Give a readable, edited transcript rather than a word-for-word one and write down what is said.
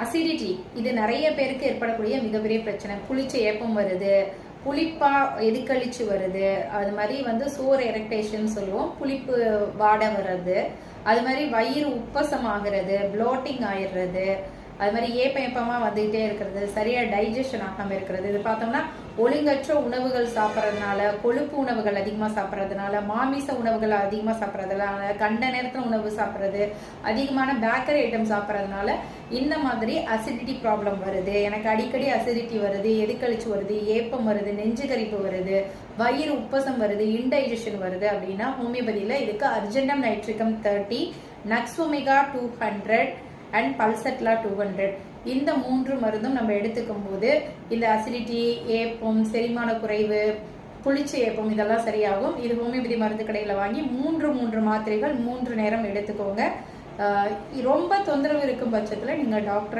Acidity இது நிறைய பேருக்கு ஏற்படக்கூடிய மிகப்பெரிய பிரச்சனை. புளிச்ச ஏப்பம் வருது, புளிப்பா எதுக்கழிச்சு வருது, அது மாதிரி சோர் எரக்டேஷன் சொல்லுவோம், புளிப்பு வாடை வர்றது, அது மாதிரி வயிறு உப்பசம் ஆகிறது, ப்ளோட்டிங் ஆயிடுறது, அது மாதிரி ஏப்பமா வந்துகிட்டே இருக்கிறது, சரியா டைஜஷன் ஆகாம இருக்கிறது. இது பார்த்தோம்னா ஒழுங்கற்ற உணவுகள் சாப்பிட்றதுனால, கொழுப்பு உணவுகள் அதிகமாக சாப்பிட்றதுனால, மாமிச உணவுகள் அதிகமாக சாப்பிட்றதுனால, கண்ட நேரத்தில் உணவு சாப்பிட்றது, அதிகமான பேக்கரி ஐட்டம் சாப்பிட்றதுனால இந்த மாதிரி அசிடிட்டி ப்ராப்ளம் வருது. எனக்கு அடிக்கடி அசிடிட்டி வருது, எதுக்கழிச்சு வருது, ஏப்பம் வருது, நெஞ்சு கரிப்பு வருது, வயிறு உப்பசம் வருது, இன்டைஜஷன் வருது அப்படின்னா ஹோமியோபதியில் இதுக்கு அர்ஜென்டம் நைட்ரிகம் 30, நக்ஸ்ஒமேகா 200 அண்ட் பல்சட்லா 200 இந்த 3 மருந்தும் நம்ம எடுத்துக்கும் போது இந்த அசிடிட்டி, ஏப்பம், செரிமான குறைவு, புளிச்ச ஏப்பம் இதெல்லாம் சரியாகும். இது ஹோமியோபதி மருந்து கடையில் வாங்கி 3 மாத்திரைகள் 3 நேரம் எடுத்துக்கோங்க. ரொம்ப தொந்தரவு இருக்கும் பட்சத்தில் நீங்கள் டாக்டரை